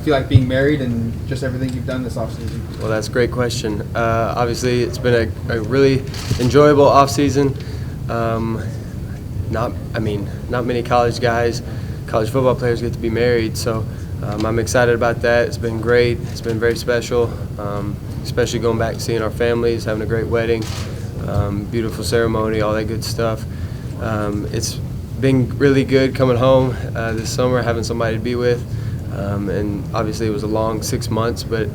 feel like being married and just everything you've done this offseason? Well, that's a great question. Obviously, it's been a really enjoyable offseason. Not many college football players get to be married, so I'm excited about that. It's been great. It's been very special, especially going back and seeing our families, having a great wedding, beautiful ceremony, all that good stuff. It's been really good coming home this summer, having somebody to be with. And obviously it was a long 6 months, but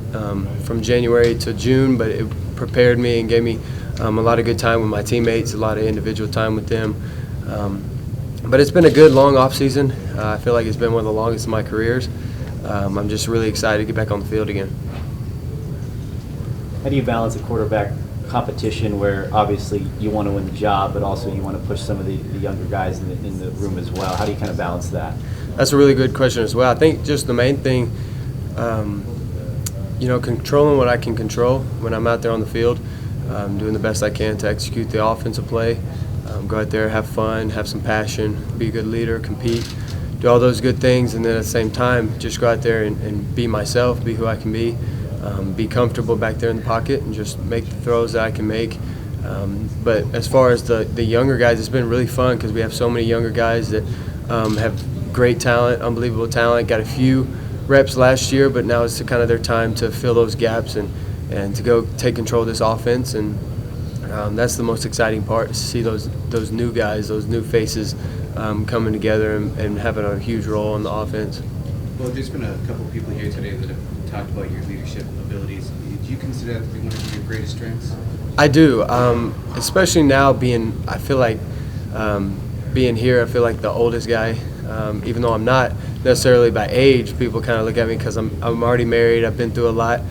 from January to June, but it prepared me and gave me a lot of good time with my teammates, a lot of individual time with them. But it's been a good long off season. I feel like it's been one of the longest of my careers. I'm just really excited to get back on the field again. How do you balance a quarterback competition where obviously you want to win the job, but also you want to push some of the younger guys in the room as well? How do you kind of balance that? That's a really good question as well. I think just the main thing, controlling what I can control when I'm out there on the field, doing the best I can to execute the offensive play, go out there, have fun, have some passion, be a good leader, compete, do all those good things, and then at the same time just go out there and be myself, be who I can be comfortable back there in the pocket and just make the throws that I can make. But as far as the younger guys, it's been really fun because we have so many younger guys that have great talent, unbelievable talent, got a few reps last year, but now it's kind of their time to fill those gaps and to go take control of this offense. And that's the most exciting part, to see those new guys, those new faces coming together and having a huge role in the offense. Well, there's been a couple of people here today that have talked about your leadership abilities. Do you consider that to be one of your greatest strengths? I do, especially now being here, I feel like the oldest guy. Even though I'm not necessarily by age, people kind of look at me because I'm already married. I've been through a lot.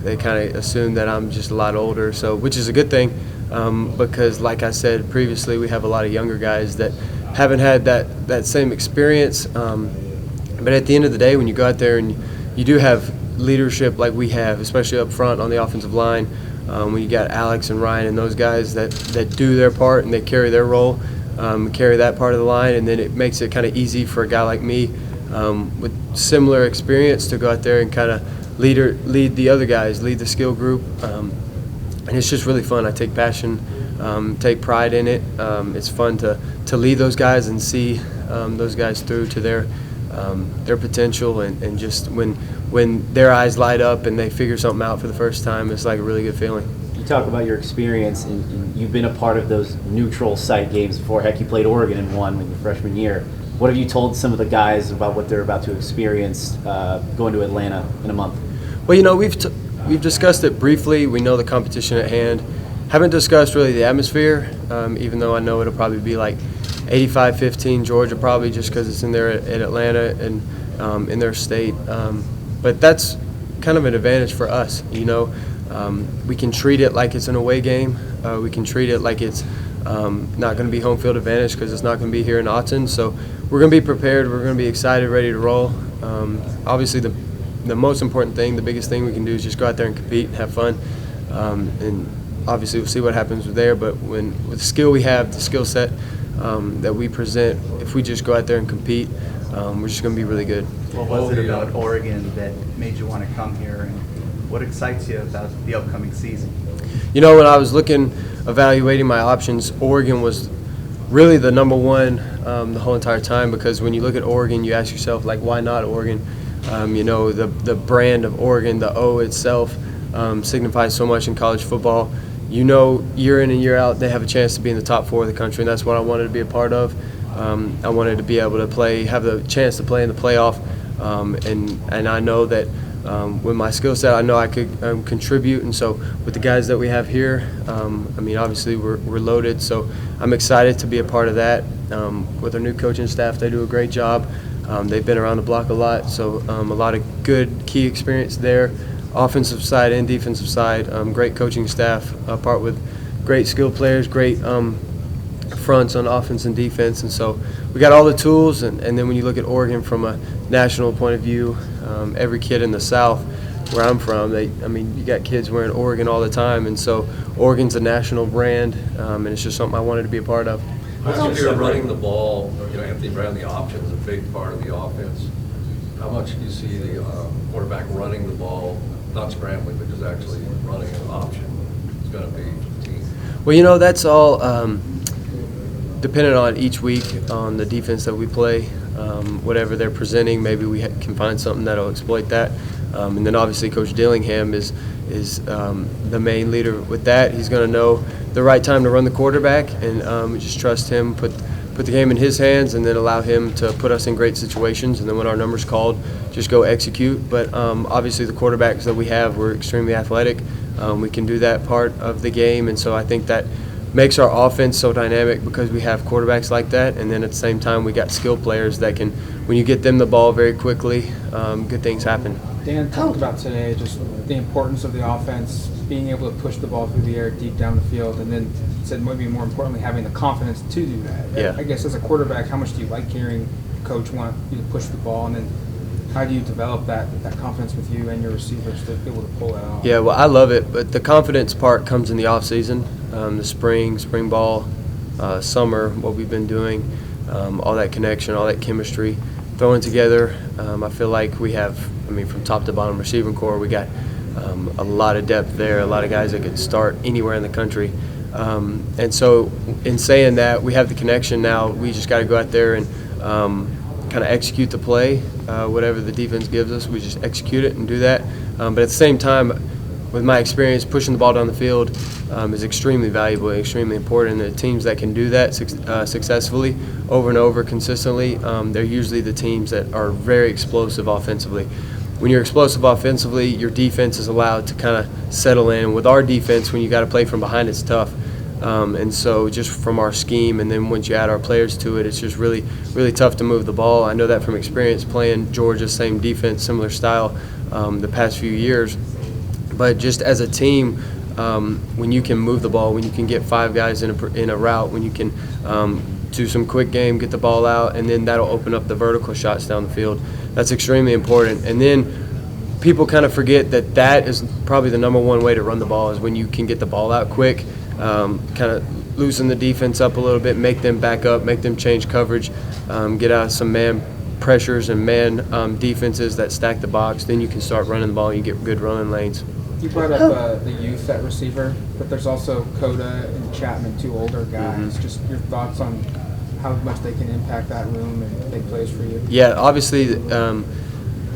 They kind of assume that I'm just a lot older, so which is a good thing because, like I said previously, we have a lot of younger guys that haven't had that same experience. But at the end of the day, when you go out there and you do have leadership like we have, especially up front on the offensive line, when you got Alex and Ryan and those guys that do their part and they carry their role. Carry that part of the line, and then it makes it kind of easy for a guy like me with similar experience to go out there and kind of lead the other guys, lead the skill group, and it's just really fun. I take passion, take pride in it. It's fun to lead those guys and see those guys through to their potential, and just when their eyes light up and they figure something out for the first time, it's like a really good feeling. You talk about your experience, and you've been a part of those neutral site games before. Heck, you played Oregon and won in your freshman year. What have you told some of the guys about what they're about to experience going to Atlanta in a month? Well, we've discussed it briefly. We know the competition at hand. Haven't discussed really the atmosphere, even though I know it'll probably be like 85-15 Georgia, probably just because it's in there at Atlanta and in their state. But that's kind of an advantage for us, We can treat it like it's an away game. We can treat it like it's not going to be home field advantage because it's not going to be here in Autzen. So we're going to be prepared. We're going to be excited, ready to roll. Obviously, the most important thing, the biggest thing we can do is just go out there and compete and have fun. And obviously, we'll see what happens there. But with the skill we have, the skill set that we present, if we just go out there and compete, we're just going to be really good. What was it about Oregon that made you want to come here, and what excites you about the upcoming season? When I was evaluating my options, Oregon was really the number one the whole entire time, because when you look at Oregon, you ask yourself, like, why not Oregon? The brand of Oregon, the O itself, signifies so much in college football. Year in and year out, they have a chance to be in the top 4 of the country, and that's what I wanted to be a part of. I wanted to be able to have the chance to play in the playoff, and I know that with my skill set, I know I could contribute. And so with the guys that we have here, obviously we're loaded, so I'm excited to be a part of that. With our new coaching staff, they do a great job. They've been around the block a lot, so a lot of good key experience there, offensive side and defensive side. Great coaching staff, part with great skilled players, great fronts on offense and defense, and so we got all the tools. And then when you look at Oregon from a national point of view, every kid in the South, where I'm from, you got kids wearing Oregon all the time, and so Oregon's a national brand, and it's just something I wanted to be a part of. If you're running the ball, Anthony Brown, the option is a big part of the offense. how much do you see the quarterback running the ball, not scrambling, but just actually running an option is going to be for the team? Well, that's all dependent on each week on the defense that we play. Whatever they're presenting, maybe we can find something that'll exploit that. And then obviously Coach Dillingham is the main leader with that. He's going to know the right time to run the quarterback, and we just trust him, put the game in his hands, and then allow him to put us in great situations. And then when our number's called, just go execute. But obviously the quarterbacks that we have, we're extremely athletic. We can do that part of the game, and so I think that makes our offense so dynamic because we have quarterbacks like that. And then at the same time, we got skill players that can, when you get them the ball very quickly, good things happen. Dan talked about today just the importance of the offense, being able to push the ball through the air deep down the field, and then said maybe more importantly having the confidence to do that. Yeah. I guess as a quarterback, how much do you like hearing coach want you to push the ball, and then how do you develop that confidence with you and your receivers to be able to pull that off? Yeah, well, I love it, but the confidence part comes in the off season, the spring ball, summer, what we've been doing, all that connection, all that chemistry, throwing together. I feel like we have, from top to bottom receiving core, we got a lot of depth there, a lot of guys that can start anywhere in the country. And so in saying that, we have the connection now. We just got to go out there and kind of execute the play. Whatever the defense gives us, we just execute it and do that. But at the same time, with my experience, pushing the ball down the field is extremely valuable, extremely important. The teams that can do that successfully over and over consistently, they're usually the teams that are very explosive offensively. When you're explosive offensively, your defense is allowed to kind of settle in. With our defense, when you got to play from behind, it's tough. And so just from our scheme, and then once you add our players to it, it's just really, really tough to move the ball. I know that from experience playing Georgia, same defense, similar style the past few years. But just as a team, when you can move the ball, when you can get 5 guys in a route, when you can do some quick game, get the ball out, and then that'll open up the vertical shots down the field. That's extremely important. And then people kind of forget that is probably the number one way to run the ball is when you can get the ball out quick, kind of loosen the defense up a little bit, make them back up, make them change coverage, get out of some man pressures and man defenses that stack the box. Then you can start running the ball and you get good running lanes. You brought up the youth at receiver, but there's also Coda and Chapman, 2 older guys. Mm-hmm. Just your thoughts on how much they can impact that room and big plays for you? Yeah, obviously,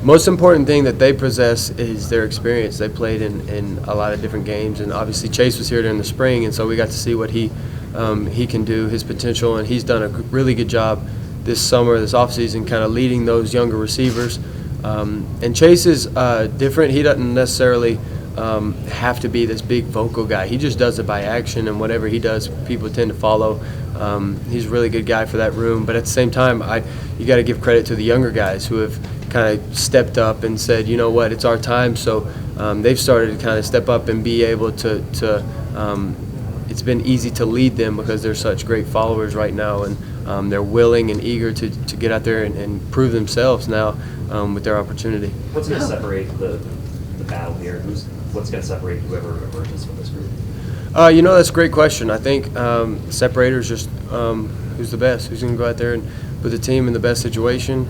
most important thing that they possess is their experience. They played in a lot of different games, and obviously Chase was here during the spring, and so we got to see what he can do, his potential, and he's done a really good job this summer, this offseason, kind of leading those younger receivers. And Chase is different. He doesn't necessarily have to be this big vocal guy. He just does it by action, and whatever he does, people tend to follow. He's a really good guy for that room. But at the same time, you got to give credit to the younger guys who have kind of stepped up and said, you know what, it's our time. So they've started to kind of step up and be able to it's been easy to lead them because they're such great followers right now, and they're willing and eager to get out there and prove themselves now with their opportunity. What's going to separate the battle here? What's going to separate whoever emerges from this group? That's a great question. I think separator is just who's the best, who's going to go out there and put the team in the best situation,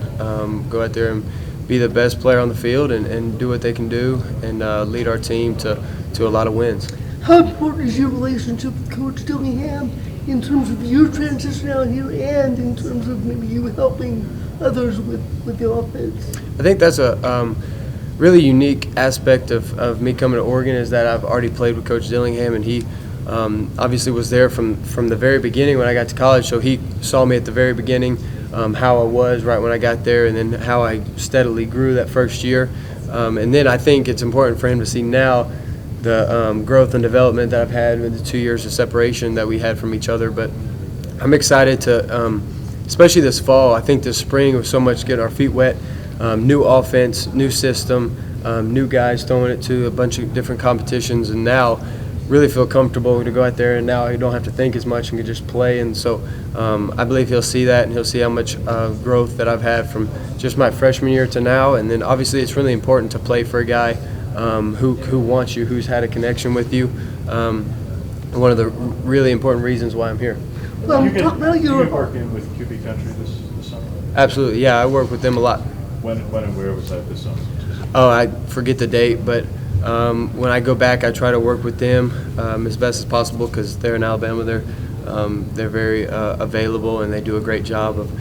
go out there and be the best player on the field and do what they can do and lead our team to a lot of wins. How important is your relationship with Coach Dillingham in terms of your transition out here and in terms of maybe you helping others with the offense? I think that's a really unique aspect of me coming to Oregon is that I've already played with Coach Dillingham, and he obviously was there from the very beginning when I got to college, so he saw me at the very beginning, how I was right when I got there, and then how I steadily grew that first year. And then I think it's important for him to see now the growth and development that I've had with the 2 years of separation that we had from each other. But I'm excited to, especially this fall, I think this spring was so much getting our feet wet, new offense, new system, new guys throwing it to a bunch of different competitions, and now really feel comfortable to go out there, and now you don't have to think as much and can just play. And so I believe he'll see that, and he'll see how much growth that I've had from just my freshman year to now. And then obviously it's really important to play for a guy who wants you, who's had a connection with you. One of the really important reasons why I'm here. Talk about your working with QB Country this summer. Absolutely, yeah, I work with them a lot. When and where was that this summer? Oh, I forget the date, but when I go back, I try to work with them as best as possible because they're in Alabama. They're very available and they do a great job of.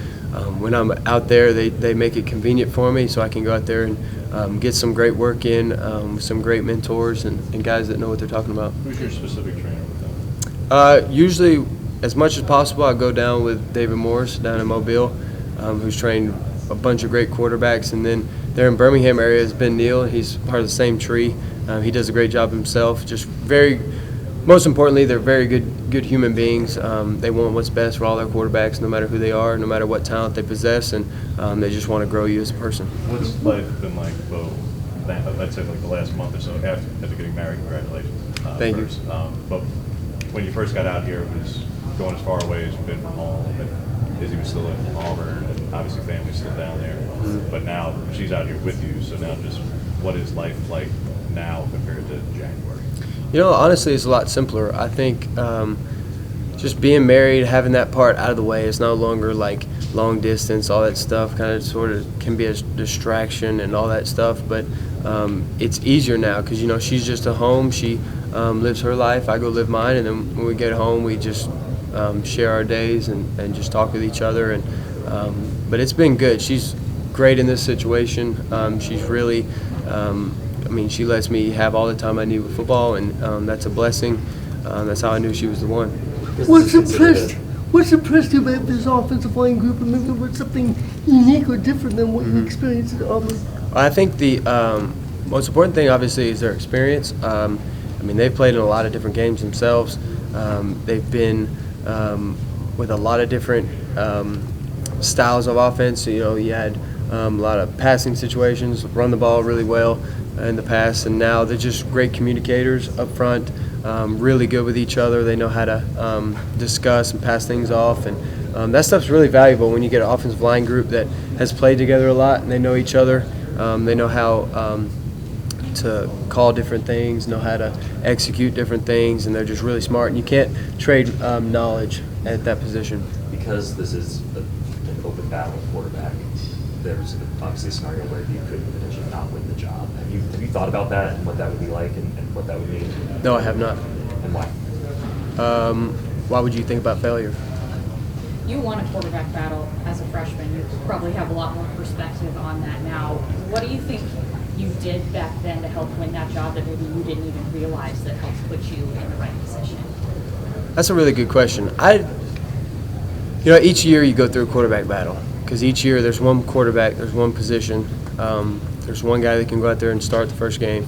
When I'm out there, they make it convenient for me so I can go out there and get some great work in, some great mentors and guys that know what they're talking about. Who's your specific trainer with them? Usually, as much as possible, I go down with David Morris down in Mobile, who's trained a bunch of great quarterbacks. And then there in Birmingham area is Ben Neal. He's part of the same tree. He does a great job himself. Most importantly, they're very good human beings. They want what's best for all their quarterbacks, no matter who they are, no matter what talent they possess, and they just want to grow you as a person. What's life been like, Bo? I'd say like the last month or so after getting married. Congratulations. Thank you. But when you first got out here, it was going as far away as you've been from home. And Izzy was still in Auburn, and obviously family's still down there. Mm-hmm. But now she's out here with you. So now, just what is life like now compared to January? You know, honestly, it's a lot simpler. I think just being married, having that part out of the way, it's no longer like long distance, all that stuff kind of sort of can be a distraction and all that stuff. But it's easier now because, you know, she's just at home. She lives her life. I go live mine. And then when we get home, we just share our days and just talk with each other. But it's been good. She's great in this situation. She's really she lets me have all the time I need with football, and that's a blessing. That's how I knew she was the one. What's impressed you about this offensive line group, and maybe what's something unique or different than what you experienced at Auburn? I think the most important thing, obviously, is their experience. They've played in a lot of different games themselves. They've been with a lot of different styles of offense. You know, you had a lot of passing situations, run the ball really well in the past, and now they're just great communicators up front, really good with each other. They know how to discuss and pass things off, and that stuff's really valuable when you get an offensive line group that has played together a lot and they know each other. They know how to call different things, know how to execute different things, and they're just really smart, and you can't trade knowledge at that position. Because this is an open battle quarterback, there's obviously a scenario where you could potentially not win the job. Have you thought about that and what that would be like and what that would mean? No, I have not. And why? Why would you think about failure? You won a quarterback battle as a freshman. You probably have a lot more perspective on that now. What do you think you did back then to help win that job that maybe you didn't even realize that helped put you in the right position? That's a really good question. Each year you go through a quarterback battle because each year there's one quarterback, there's one position. There's one guy that can go out there and start the first game,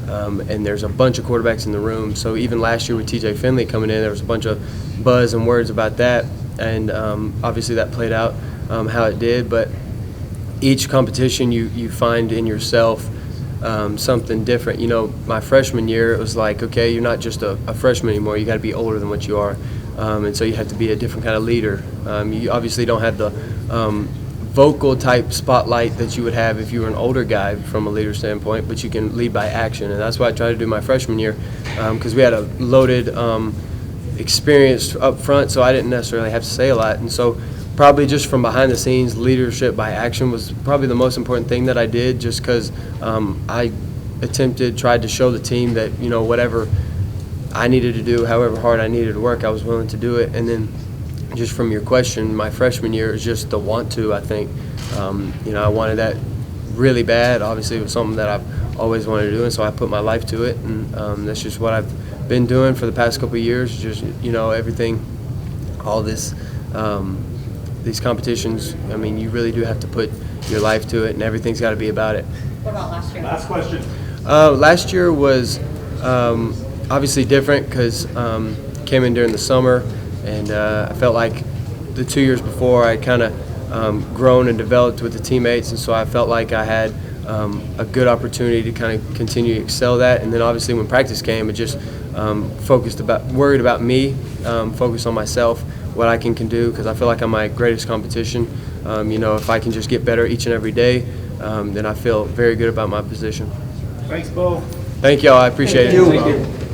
and there's a bunch of quarterbacks in the room. So even last year with TJ Finley coming in, there was a bunch of buzz and words about that, and obviously that played out how it did. But each competition you find in yourself something different. You know, my freshman year, it was like, okay, you're not just a freshman anymore. You got to be older than what you are, and so you have to be a different kind of leader. You obviously don't have the vocal type spotlight that you would have if you were an older guy from a leader standpoint, but you can lead by action, and that's what I tried to do my freshman year because we had a loaded experience up front, so I didn't necessarily have to say a lot. And so probably just from behind the scenes, leadership by action was probably the most important thing that I did, just because I tried to show the team that, you know, whatever I needed to do, however hard I needed to work, I was willing to do it. And then just from your question, my freshman year is just the want to, I think. I wanted that really bad. Obviously, it was something that I've always wanted to do, and so I put my life to it. And that's just what I've been doing for the past couple of years, just, everything, all this, these competitions. I mean, you really do have to put your life to it, and everything's got to be about it. What about last year? Last question. Last year was obviously different because came in during the summer, and I felt like the 2 years before I kind of grown and developed with the teammates, and so I felt like I had a good opportunity to kind of continue to excel that. And then obviously when practice came, it just worried about me, focused on myself, what I can do, because I feel like I'm my greatest competition. If I can just get better each and every day, then I feel very good about my position. Thanks, Bo. Thank y'all. I appreciate it. Thank you.